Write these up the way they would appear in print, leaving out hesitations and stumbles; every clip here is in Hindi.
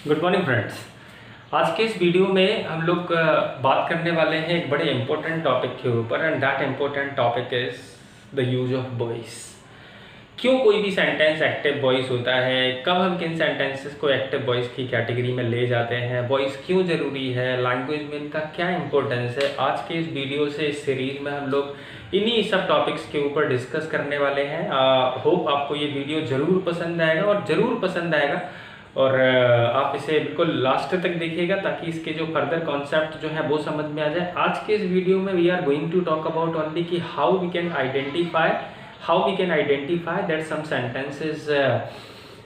Good morning friends. आज के इस वीडियो में हम लोग बात करने वाले हैं एक बड़े इम्पोर्टेंट टॉपिक के ऊपर and that important topic is the use of voice. क्यों कोई भी सेंटेंस एक्टिव वॉइस होता है, कब हम किन सेंटेंसेस को एक्टिव वॉइस की कैटेगरी में ले जाते हैं, वॉइस क्यों ज़रूरी है, लैंग्वेज में इनका क्या इंपॉर्टेंस है। आज के इस वीडियो से इस सीरीज में हम लोग इन्हीं सब टॉपिक्स के ऊपर डिस्कस करने वाले हैं। होप आपको ये वीडियो ज़रूर पसंद आएगा और ज़रूर पसंद आएगा और आप इसे बिल्कुल लास्ट तक देखिएगा ताकि इसके जो फर्दर कॉन्सेप्ट जो है वो समझ में आ जाए। आज के इस वीडियो में we are going to talk about only कि how we can identify that some sentence is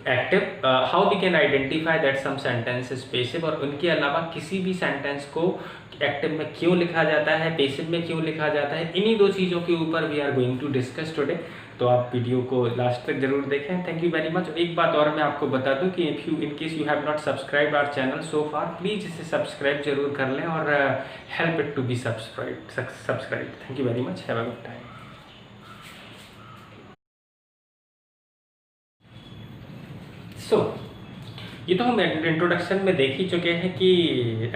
active, how we can identify that some sentence is passive, और उनके अलावा किसी भी सेंटेंस को एक्टिव में क्यों लिखा जाता है, पेसिव में क्यों लिखा जाता है। इन्हीं दो चीज़ों के ऊपर we are going to discuss today. तो आप वीडियो को लास्ट तक जरूर देखें। Thank you very much. एक बात और मैं आपको बता दूं कि in case you have not subscribe our channel so far, please इसे सब्सक्राइब जरूर कर लें और help it to be subscribe. Thank you very much. Have a good time. ये तो हम इंट्रोडक्शन में देख ही चुके हैं कि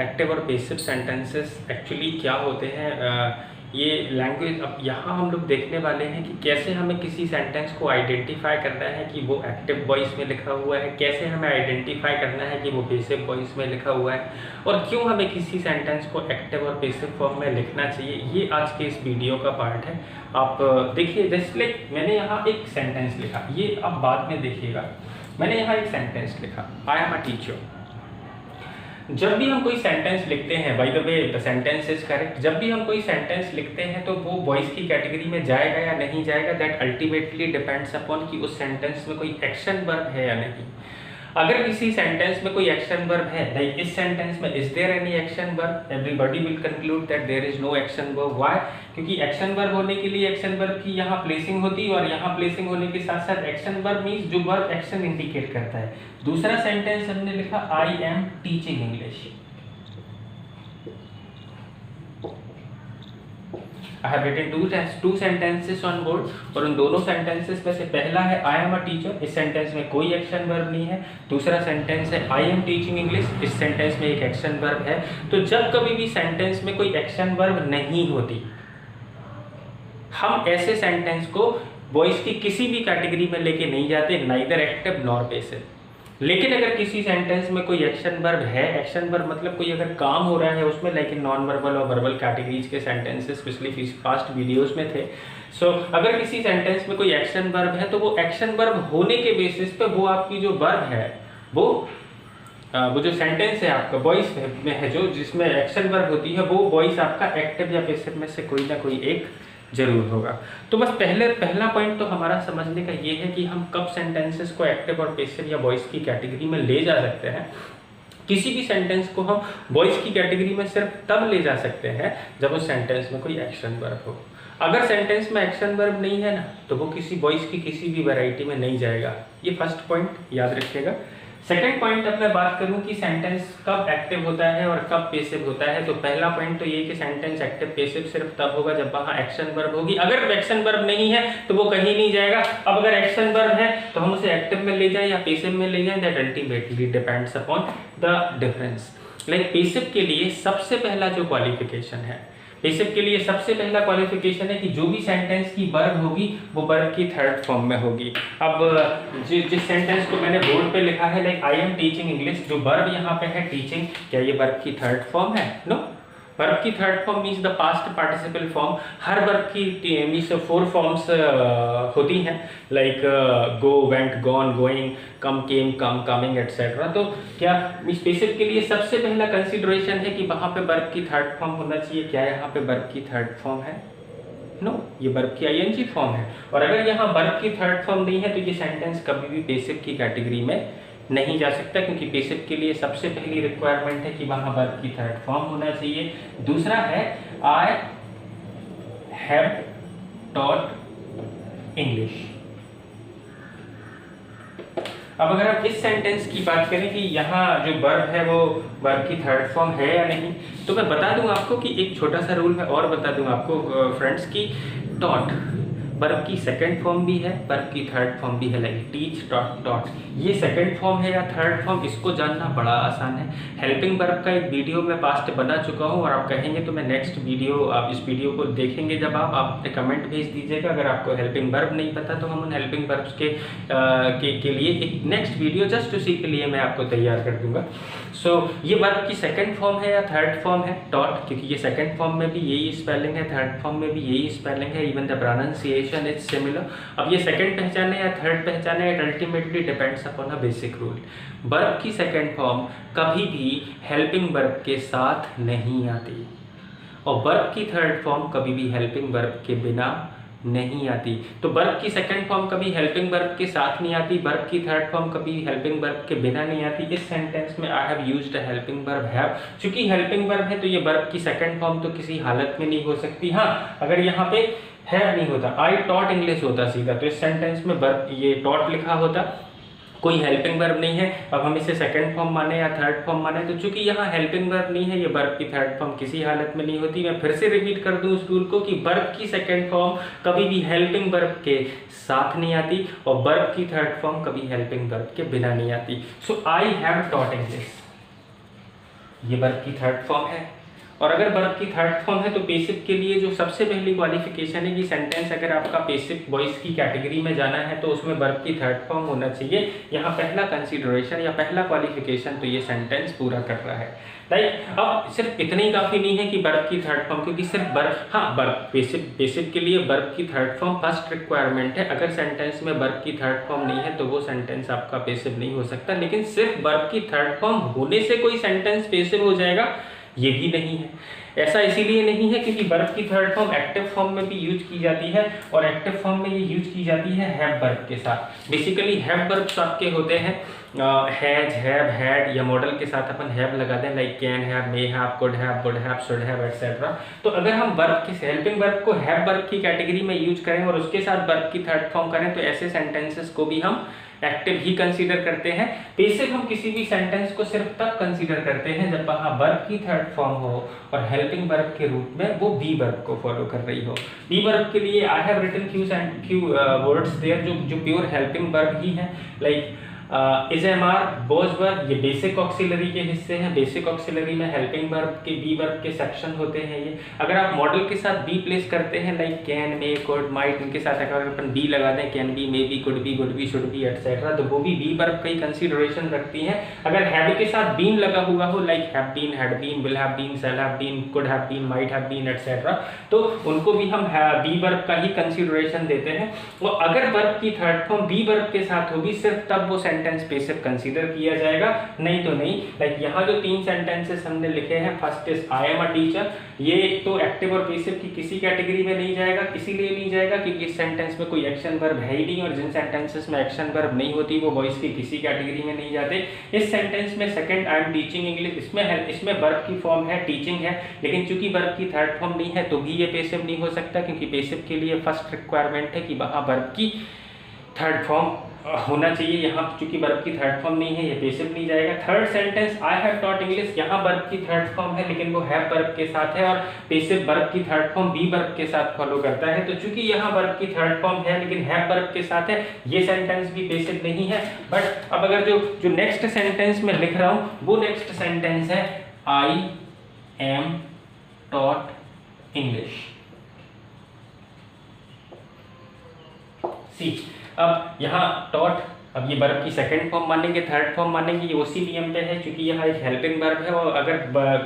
एक्टिव और पेसिव सेंटेंसेस एक्चुअली क्या होते हैं। ये लैंग्वेज अब यहाँ हम लोग देखने वाले हैं कि कैसे हमें किसी सेंटेंस को आइडेंटिफाई करना है कि वो एक्टिव वॉइस में लिखा हुआ है, कैसे हमें आइडेंटिफाई करना है कि वो पेसिव वॉइस में लिखा हुआ है, और क्यों हमें किसी सेंटेंस को एक्टिव और पेसिव फॉर्म में लिखना चाहिए। ये आज के इस वीडियो का पार्ट है। आप देखिए, जैसे लाइक मैंने यहाँ एक सेंटेंस लिखा, ये आप बाद में देखिएगा। मैंने यहाँ एक सेंटेंस लिखा, आई एम अ टीचर। जब भी हम कोई सेंटेंस लिखते हैं, by the way the sentence is correct, जब भी हम कोई सेंटेंस लिखते हैं तो वो वॉइस की कैटेगरी में जाएगा या नहीं जाएगा, दैट अल्टीमेटली डिपेंड्स अपॉन कि उस सेंटेंस में कोई एक्शन वर्ब है या नहीं। अगर किसी सेंटेंस में कोई एक्शन वर्ब है, लाइक इस सेंटेंस में is there any action verb, everybody will conclude that there is no action verb. Why? क्योंकि एक्शन वर्ब होने के लिए एक्शन वर्ब की यहाँ प्लेसिंग होती है, और यहाँ प्लेसिंग होने के साथ साथ एक्शन वर्ब मींस जो वर्ब एक्शन इंडिकेट करता है। दूसरा सेंटेंस हमने लिखा, आई am teaching English. I have written two sentences on board, और उन दोनों सेंटेंसेस में से पहला है I am a teacher, इस सेंटेंस में कोई एक्शन वर्ब नहीं है। दूसरा सेंटेंस है I am teaching English, इस सेंटेंस में एक एक्शन वर्ब है। तो जब कभी भी सेंटेंस में कोई एक्शन वर्ब नहीं होती, हम ऐसे सेंटेंस को वॉइस की किसी भी कैटेगरी में लेके नहीं जाते, नाइदर एक्टिव नॉर पेसिव। लेकिन अगर किसी सेंटेंस में कोई एक्शन वर्ब है, एक्शन वर्ब मतलब कोई अगर काम हो रहा है उसमें, लाइक नॉन वर्बल और वर्बल कैटेगरीज के सेंटेंसेस पिछले पास्ट वीडियोस में थे। अगर किसी सेंटेंस में कोई एक्शन वर्ब है तो वो एक्शन वर्ब होने के बेसिस पे वो आपकी जो वर्ब है, वो जो सेंटेंस है आपका वॉइस में है, जो जिसमें एक्शन वर्ब होती है, वो वॉइस आपका एक्टिव या पेसिव में से कोई ना कोई एक जरूर होगा। तो बस पहला पॉइंट तो हमारा समझने का ये है कि हम कब सेंटेंसेस को एक्टिव और पेसिव या वॉइस की कैटेगरी में ले जा सकते हैं। किसी भी सेंटेंस को हम वॉइस की कैटेगरी में सिर्फ तब ले जा सकते हैं जब उस सेंटेंस में कोई एक्शन वर्ब हो। अगर सेंटेंस में एक्शन वर्ब नहीं है ना, तो वो किसी वॉइस की किसी भी वैरायटी में नहीं जाएगा। ये फर्स्ट पॉइंट याद रखिएगा। सेकेंड पॉइंट, अब मैं बात करूं कि सेंटेंस कब एक्टिव होता है और कब पेसिव होता है, तो पहला पॉइंट तो ये कि सेंटेंस एक्टिव पेसिव सिर्फ तब होगा जब वहाँ एक्शन वर्ब होगी। अगर एक्शन वर्ब नहीं है तो वो कहीं नहीं जाएगा। अब अगर एक्शन वर्ब है तो हम उसे एक्टिव में ले जाएं या पेसिव में ले जाएं, that ultimately depends upon the difference. Like passive के लिए सबसे पहला जो क्वालिफिकेशन है, पेसिव के लिए सबसे पहला क्वालिफिकेशन है कि जो भी सेंटेंस की वर्ब होगी वो वर्ब की थर्ड फॉर्म में होगी। अब जिस सेंटेंस को मैंने बोर्ड पे लिखा है, like I am teaching English, जो वर्ब यहाँ पे है टीचिंग, क्या ये वर्ब की थर्ड फॉर्म है? नो। वर्ब की third form means the past participle form. हर वर्ब की मीन्स 4 फॉर्म्स होती हैं, like go, went, gone, going, come, came, come, coming etcetera. तो क्या पेसिव के लिए सबसे पहला कंसिडरेशन है कि वहाँ पे वर्ब की थर्ड फॉर्म होना चाहिए। क्या यहाँ पे वर्ब की थर्ड फॉर्म है? नो, ये वर्ब की आईएनजी फॉर्म है। और अगर यहाँ वर्ब की थर्ड फॉर्म नहीं है तो ये सेंटेंस कभी भी पेसिव की कैटेगरी में नहीं जा सकता, क्योंकि पेसिव के लिए सबसे पहली रिक्वायरमेंट है कि वहाँ वर्ब की थर्ड फॉर्म होना चाहिए। दूसरा है आई हैव टॉट इंग्लिश। अब अगर हम इस सेंटेंस की बात करें कि यहाँ जो वर्ब है वो वर्ब की थर्ड फॉर्म है या नहीं, तो मैं बता दूं आपको कि एक छोटा सा रूल मैं और बता दूं आपको फ्रेंड्स की टॉट वर्ब की सेकंड फॉर्म भी है, वर्ब की थर्ड फॉर्म भी है, लाइक टीच डॉट डॉट। ये सेकंड फॉर्म है या थर्ड फॉर्म, इसको जानना बड़ा आसान है। हेल्पिंग वर्ब का एक वीडियो मैं पास्ट बना चुका हूँ, और आप कहेंगे तो मैं नेक्स्ट वीडियो, आप इस वीडियो को देखेंगे जब आप कमेंट भेज दीजिएगा। अगर आपको हेल्पिंग वर्ब नहीं पता तो हम उन हेल्पिंग वर्ब्स के लिए एक नेक्स्ट वीडियो जस्ट उसी के लिए मैं आपको तैयार कर दूंगा। सो ये वर्ब की सेकंड फॉर्म है या थर्ड फॉर्म है डॉट, क्योंकि ये सेकंड फॉर्म में भी यही स्पेलिंग है, थर्ड फॉर्म में भी यही स्पेलिंग है, even the pronunciation is similar. अब ये सेकंड पहचाने या थर्ड पहचाने, it ultimately depends upon a basic rule. Verb की सेकंड फॉर्म कभी भी हेल्पिंग वर्ब के साथ नहीं आती, और वर्ब की थर्ड फॉर्म कभी भी हेल्पिंग वर्ब के बिना नहीं आती। तो वर्ब की सेकंड फॉर्म कभी हेल्पिंग वर्ब के साथ नहीं आती, वर्ब की थर्ड फॉर्म कभी हेल्पिंग वर्ब के बिना नहीं आती। इस सेंटेंस में I have used a helping verb have, क्योंकि हेल्पिंग वर्ब है तो ये वर्ब की सेकंड फॉर्म तो किसी हालत में नहीं हो सकती। हाँ, अगर यहाँ पे हैव नहीं होता, आई टॉट इंग्लिश होता सीधा, तो इस सेंटेंस में वर्ब ये टॉट लिखा होता, कोई हेल्पिंग वर्ब नहीं है। अब हम इसे सेकंड फॉर्म माने या थर्ड फॉर्म माने, तो चूंकि यहाँ हेल्पिंग वर्ब नहीं है, ये वर्ब की थर्ड फॉर्म किसी हालत में नहीं होती। मैं फिर से रिपीट कर दूं उस रूल को कि वर्ब की सेकंड फॉर्म कभी भी हेल्पिंग वर्ब के साथ नहीं आती, और वर्ब की थर्ड फॉर्म कभी हेल्पिंग वर्ब के बिना नहीं आती। सो आई हैव टॉट इंग्लिश, ये वर्ब की थर्ड फॉर्म है। और अगर वर्ब की थर्ड फॉर्म है तो पेसिव के लिए जो सबसे पहली क्वालिफिकेशन है कि सेंटेंस अगर आपका पेसिव वॉइस की कैटेगरी में जाना है तो उसमें वर्ब की थर्ड फॉर्म होना चाहिए। यहाँ पहला कंसीडरेशन या पहला क्वालिफिकेशन तो ये सेंटेंस पूरा कर रहा है, राइट। अब सिर्फ इतना ही काफी नहीं है कि वर्ब की थर्ड फॉर्म, क्योंकि सिर्फ वर्ब, हाँ वर्ब पेसिव के लिए वर्ब की थर्ड फॉर्म फर्स्ट रिक्वायरमेंट है। अगर सेंटेंस में वर्ब की थर्ड फॉर्म नहीं है तो वो सेंटेंस आपका पेसिव नहीं हो सकता। लेकिन सिर्फ वर्ब की थर्ड फॉर्म होने से कोई सेंटेंस पेसिव हो जाएगा, ये भी नहीं है। ऐसा इसीलिए नहीं है क्योंकि वर्ब की थर्ड फॉर्म एक्टिव फॉर्म में भी यूज की जाती है, और एक्टिव फॉर्म में ये यूज की जाती है हैव वर्ब के साथ। बेसिकली हैव वर्ब्स आपके होते हैं हैज, हैव, हैड, या मॉडल के साथ अपन हैव लगा दें, like can have, may have, could have, would have, should have, etcetera. तो अगर हम वर्ब की हेल्पिंग वर्ब को हैव वर्ब की कैटेगरी में यूज करें और उसके साथ वर्ब की थर्ड फॉर्म करें तो ऐसे सेंटेंसेस को भी हम एक्टिव ही कंसीडर करते हैं। पेसिव हम किसी भी सेंटेंस को सिर्फ तब कंसीडर करते हैं जब वहां वर्ब की थर्ड फॉर्म हो और हेल्पिंग वर्ब के रूप में वो बी वर्ब को फॉलो कर रही हो। बी वर्ब के लिए I have written few words there जो प्योर हेल्पिंग वर्ब ही है, लाइक इज एम आर, बोज वर्ब, ये बेसिक ऑक्सिलरी के हिस्से हैं। बेसिक ऑक्सिलरी में हेल्पिंग वर्ब के बी वर्ब के सेक्शन होते हैं ये। अगर आप मॉडल के साथ बी प्लेस करते हैं like can, may, could, might, इनके साथ अगर अपन बी लगा दें, can be, may be, could be, would be, should be, etcetera, तो वो भी बी वर्ब का ही कंसीडरेशन रखती हैं। अगर हैव के साथ बीन लगा हुआ हो like have been, had been, will have been, shall have been, could have been, might have been, etcetera, तो उनको भी हम बी वर्ब का ही कंसीडरेशन देते हैं। और अगर वर्ब की थर्ड फॉर्म बी वर्ब के साथ होगी सिर्फ तब वो सेंटेंस पेसिव कंसीडर किया जाएगा, नहीं तो नहीं। लाइक यहाँ जो तीन सेंटेंसेस हमने लिखे हैं, first is I am a teacher, ये तो एक्टिव और पेसिव की किसी कैटेगरी में नहीं जाएगा। इसीलिए नहीं जाएगा क्योंकि इस सेंटेंस में कोई एक्शन वर्ब है ही नहीं, और जिन सेंटेंसेस में एक्शन वर्ब नहीं होती वो वॉइस की किसी कैटेगरी में नहीं जाते। इस सेंटेंस में second I am teaching English, इसमें वर्ब की फॉर्म है, टीचिंग है, लेकिन चूंकि वर्ब की थर्ड फॉर्म नहीं है तो भी ये पेसिव नहीं हो सकता, क्योंकि पेसिव के लिए फर्स्ट रिक्वायरमेंट है कि वहां वर्ब की थर्ड फॉर्म होना चाहिए। यहाँ चूंकि वर्ब की थर्ड फॉर्म नहीं है, ये पेसिव नहीं जाएगा। Third sentence I have taught English, यहाँ वर्ब की थर्ड फॉर्म है लेकिन वो हैव वर्ब के साथ है, और पेसिव वर्ब की थर्ड फॉर्म बी वर्ब के साथ फॉलो करता है। तो चूंकि यहाँ वर्ब की थर्ड फॉर्म है लेकिन हैव वर्ब के साथ है, ये सेंटेंस भी पेसिव नहीं है। बट अब अगर जो नेक्स्ट सेंटेंस में लिख रहा हूँ वो नेक्स्ट सेंटेंस है आई एम टॉट इंग्लिश। सी, अब यहाँ टॉट, अब ये वर्ब की सेकंड फॉर्म मानेंगे, थर्ड फॉर्म मानेंगे, ये उसी नियम पे है क्योंकि यहाँ एक हेल्पिंग वर्ब है, और अगर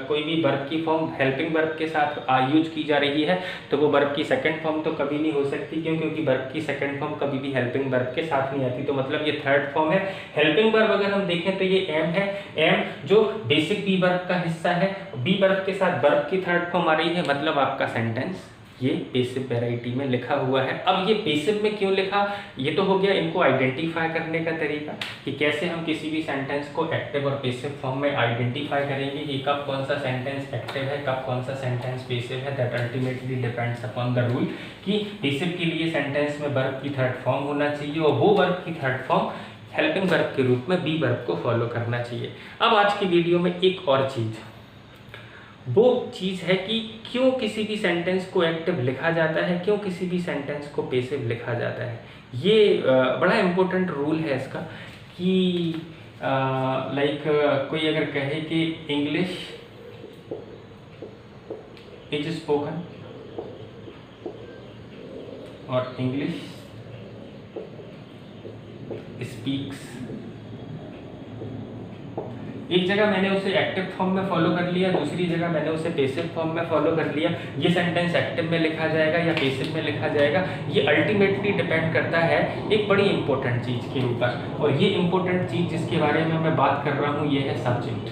कोई भी वर्ब की फॉर्म हेल्पिंग वर्ब के साथ यूज की जा रही है तो वो वर्ब की सेकंड फॉर्म तो कभी नहीं हो सकती, क्योंकि वर्ब की सेकंड फॉर्म कभी भी हेल्पिंग वर्ब के साथ नहीं आती। तो मतलब ये थर्ड फॉर्म है। हेल्पिंग वर्ब अगर हम देखें तो ये एम है, एम जो बेसिक बी वर्ब का हिस्सा है, बी वर्ब के साथ वर्ब की थर्ड फॉर्म आ रही है, मतलब आपका सेंटेंस ये पेसिव वैरायटी में लिखा हुआ है। अब ये पेसिव में क्यों लिखा, ये तो हो गया इनको आइडेंटिफाई करने का तरीका कि कैसे हम किसी भी सेंटेंस को एक्टिव और पेसिव फॉर्म में आइडेंटिफाई करेंगे कि कब कौन सा सेंटेंस एक्टिव है, कब कौन सा सेंटेंस पेसिव है। That ultimately depends upon the rule कि पेसिव के लिए सेंटेंस में वर्ब की थर्ड फॉर्म होना चाहिए और वो वर्ब की थर्ड फॉर्म हेल्पिंग वर्ब के रूप में बी वर्ब को फॉलो करना चाहिए। अब आज की वीडियो में एक और चीज़, वो चीज़ है कि क्यों किसी भी सेंटेंस को एक्टिव लिखा जाता है, क्यों किसी भी सेंटेंस को पेसिव लिखा जाता है। ये बड़ा इम्पोर्टेंट रूल है इसका कि लाइक कोई अगर कहे कि इंग्लिश इज स्पोकन और इंग्लिश स्पीक्स, एक जगह मैंने उसे एक्टिव फॉर्म में फॉलो कर लिया, दूसरी जगह मैंने उसे पेसिव फॉर्म में फॉलो कर लिया, ये सेंटेंस एक्टिव में लिखा जाएगा या पेसिव में लिखा जाएगा, ये अल्टीमेटली डिपेंड करता है एक बड़ी इंपॉर्टेंट चीज़ के ऊपर। और ये इंपॉर्टेंट चीज़ जिसके बारे में मैं बात कर रहा हूँ ये है सब्जेक्ट।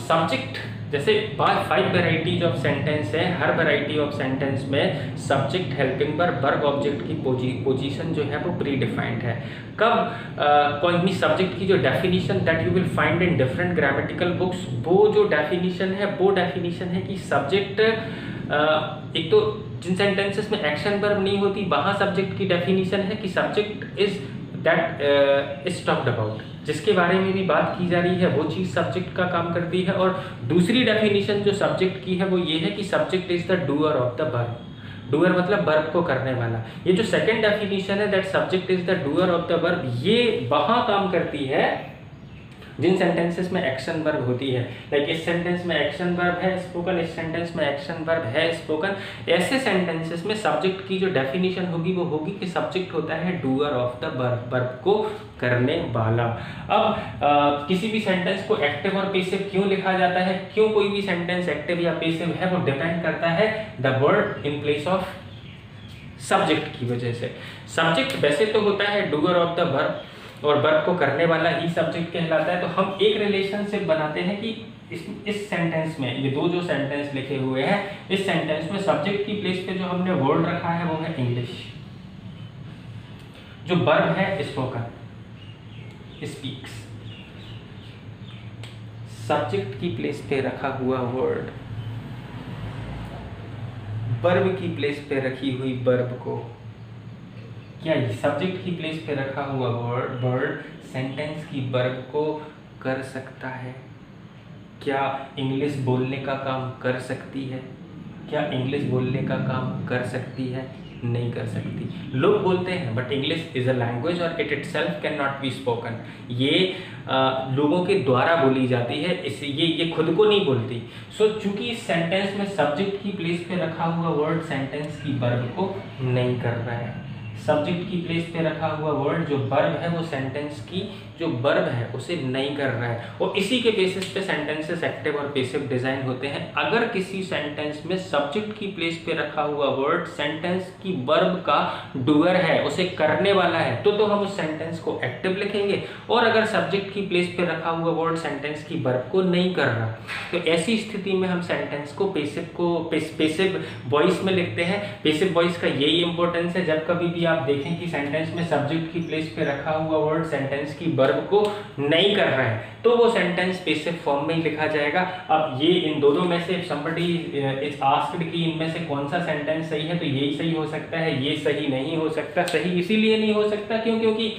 सब्जेक्ट जैसे 5 वैरायटीज ऑफ सेंटेंस है, हर वैरायटी ऑफ सेंटेंस में सब्जेक्ट, हेल्पिंग वर्ब, ऑब्जेक्ट की पोजीशन जो है वो प्री डिफाइंड है। कब कोई भी सब्जेक्ट की जो definition that you will find in different grammatical books, वो जो डेफिनेशन है कि सब्जेक्ट एक तो जिन सेंटेंसेस में एक्शन वर्ब नहीं होती वहाँ सब्जेक्ट की डेफिनेशन है कि subject is that is talked about, जिसके बारे में भी बात की जा रही है वो चीज़ सब्जेक्ट का काम करती है। और दूसरी डेफिनेशन जो सब्जेक्ट की है वो ये है कि subject is the doer of the verb, doer मतलब वर्ब को करने वाला। ये जो सेकंड डेफिनेशन है that subject is the doer of the verb, ये वहाँ काम करती है जिन सेंटेंसेस में एक्शन वर्ब होती है। लाइक इस सेंटेंस में एक्शन वर्ब है स्पोकन, इस सेंटेंस में एक्शन वर्ब है स्पोकन। ऐसे सेंटेंसेस में सब्जेक्ट की जो डेफिनेशन होगी वो होगी कि सब्जेक्ट होता है doer of the verb, verb को करने वाला। अब किसी भी सेंटेंस को एक्टिव और पेसिव क्यों लिखा जाता है, क्यों कोई भी सेंटेंस एक्टिव या पेसिव है, वो डिपेंड करता है the word in place of subject की वजह से। सब्जेक्ट वैसे तो होता है डूअर ऑफ द वर्ब और वर्ब को करने वाला ही सब्जेक्ट कहलाता है। तो हम एक रिलेशनशिप बनाते हैं कि इस सेंटेंस में, ये दो जो सेंटेंस लिखे हुए हैं, इस सेंटेंस में सब्जेक्ट की प्लेस पे जो हमने वर्ड रखा है वो है इंग्लिश, जो वर्ब है स्पोकन, स्पीक्स। सब्जेक्ट की प्लेस पे रखा हुआ वर्ड, वर्ब की प्लेस पे रखी हुई वर्ब को, क्या सब्जेक्ट की प्लेस पे रखा हुआ वर्ड सेंटेंस की वर्ब को कर सकता है? क्या इंग्लिश बोलने का काम कर सकती है? क्या इंग्लिश बोलने का काम कर सकती है? नहीं कर सकती। लोग बोलते हैं but English is a language और it itself can not be spoken. ये लोगों के द्वारा बोली जाती है, इस ये खुद को नहीं बोलती। सो चूंकि इस सेंटेंस में सब्जेक्ट की प्लेस पे रखा हुआ वर्ड सेंटेंस की वर्ब को नहीं कर रहा है, सब्जेक्ट की प्लेस पे रखा हुआ वर्ड जो वर्ब है वो सेंटेंस की जो वर्ब है उसे नहीं कर रहा है, और इसी के बेसिस पे सेंटेंसेस एक्टिव और पेसिव डिजाइन होते हैं। अगर किसी सेंटेंस में सब्जेक्ट की प्लेस पे रखा हुआ वर्ड सेंटेंस की वर्ब का डूअर है, उसे करने वाला है, तो हम उस सेंटेंस को एक्टिव लिखेंगे। और अगर सब्जेक्ट की प्लेस पे रखा हुआ वर्ड सेंटेंस की वर्ब को नहीं कर रहा, तो ऐसी स्थिति में हम सेंटेंस को पेसिव वॉइस में लिखते हैं। पेसिव वॉइस का यही इंपॉर्टेंस है, जब कभी भी आप देखें कि सेंटेंस में सब्जेक्ट की प्लेस पे रखा हुआ वर्ड सेंटेंस की वर्ब को नहीं कर रहा है, तो वो सेंटेंस पेसिव फॉर्म में ही लिखा जाएगा। अब ये इन दोनों में से somebody is asked कि इनमें से कौन सा सेंटेंस सही है, तो यही सही हो सकता है, ये सही नहीं हो सकता। सही इसीलिए नहीं हो सकता क्योंकि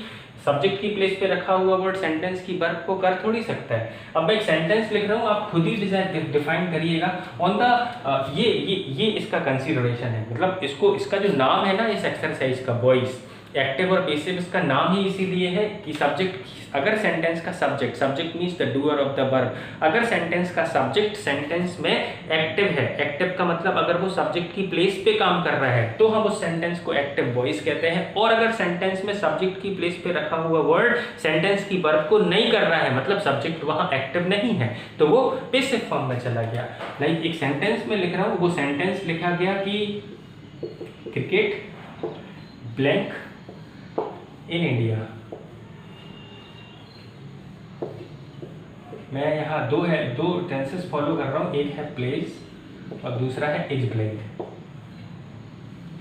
सब्जेक्ट की प्लेस पे रखा हुआ वर्ड सेंटेंस की वर्ब को कर थोड़ी सकता है। अब मैं एक सेंटेंस लिख रहा हूँ, आप खुद ही डिफाइन करिएगा ऑन द ये इसका कंसीडरेशन है। मतलब इसका जो नाम है ना इस एक्सरसाइज का, वॉइस एक्टिव और पेसिव, इसका नाम ही इसीलिए है कि सब्जेक्ट, अगर सेंटेंस का subject means the doer of the verb, अगर सेंटेंस का सब्जेक्ट सेंटेंस में एक्टिव है, एक्टिव का मतलब अगर वो सब्जेक्ट की प्लेस पे काम कर रहा है तो हम उस सेंटेंस को एक्टिव वॉइस कहते हैं। और अगर सेंटेंस में सब्जेक्ट की प्लेस पे रखा हुआ वर्ड सेंटेंस की वर्ब को नहीं कर रहा है, मतलब सब्जेक्ट वहां एक्टिव नहीं है, तो वो पेसिव फॉर्म में चला गया। लाइक एक सेंटेंस में लिख रहा हूं, वो सेंटेंस लिखा गया कि क्रिकेट ब्लैंक इन इंडिया। मैं यहाँ दो टेंसेस फॉलो कर रहा हूँ, एक है प्लेस और दूसरा है इज प्लेड।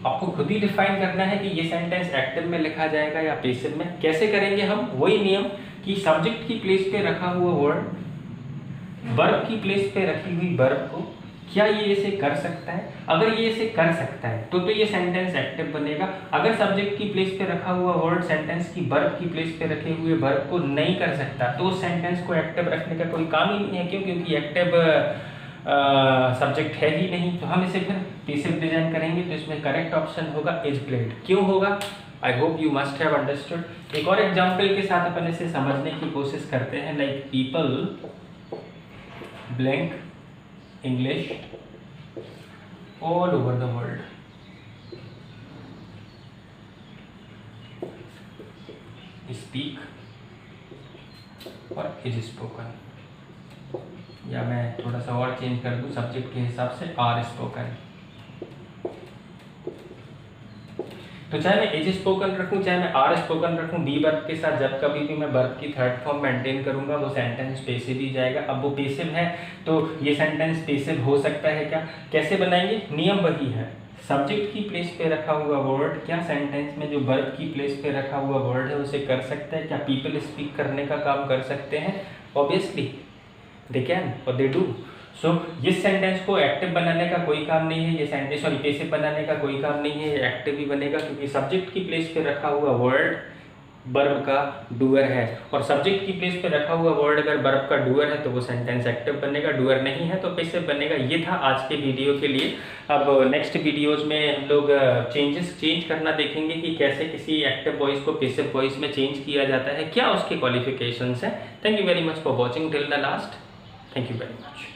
आपको खुद ही डिफाइन करना है कि ये सेंटेंस एक्टिव में लिखा जाएगा या पेसिव में। कैसे करेंगे हम? वही नियम कि सब्जेक्ट की प्लेस पे रखा हुआ वर्ड वर्ब की प्लेस पे रखी हुई वर्ब को, क्या ये इसे कर सकता है? अगर ये इसे कर सकता है तो ये सेंटेंस एक्टिव बनेगा। अगर सब्जेक्ट की प्लेस पे रखा हुआ वर्ड सेंटेंस की वर्ब की प्लेस पे रखे हुए वर्ब को नहीं कर सकता, तो उस सेंटेंस को एक्टिव रखने का कोई काम ही नहीं है। क्यों? क्योंकि एक्टिव सब्जेक्ट है ही नहीं, तो हम इसे फिर पेसिव डिजाइन करेंगे। तो इसमें करेक्ट ऑप्शन होगा इज प्लेड। क्यों होगा? I hope you must have understood. एक और एग्जाम्पल के साथ अपन इसे समझने की कोशिश करते हैं। Like people blank English all over the world. Speak और इज स्पोकन, या मैं थोड़ा सा और चेंज कर दूं सब्जेक्ट के हिसाब से, आर स्पोकन। तो चाहे मैं इज स्पोकन रखूं चाहे मैं आर स्पोकन रखूं, बी वर्ब के साथ जब कभी भी मैं वर्ब की थर्ड फॉर्म मेंटेन करूंगा वो सेंटेंस पेसिव ही जाएगा। अब वो पेसिव है तो ये सेंटेंस पेसिव हो सकता है क्या? कैसे बनाएंगे? नियम वही है, सब्जेक्ट की प्लेस पे रखा हुआ वर्ड क्या सेंटेंस में जो वर्ब की प्लेस पे रखा हुआ वर्ड है उसे कर सकता है क्या? पीपल स्पीक करने का काम कर सकते हैं? ऑब्वियसली दे कैन और दे डू। सो इस सेंटेंस को एक्टिव बनाने का कोई काम नहीं है, ये सेंटेंस सॉरी पेसिव बनाने का कोई काम नहीं है, ये एक्टिव ही बनेगा क्योंकि सब्जेक्ट की प्लेस पे रखा हुआ वर्ड वर्ब का डूअर है, और सब्जेक्ट की प्लेस पे रखा हुआ वर्ड अगर वर्ब का डूअर है तो वो सेंटेंस एक्टिव बनेगा, डूअर नहीं है तो पेसिव बनेगा। ये था आज के वीडियो के लिए। अब नेक्स्ट वीडियोज में हम लोग चेंज करना देखेंगे कि कैसे किसी एक्टिव वॉइस को पेसिव वॉइस में चेंज किया जाता है, क्या उसके क्वालिफिकेशंस हैं। Thank you very much for watching till the last. Thank you very much.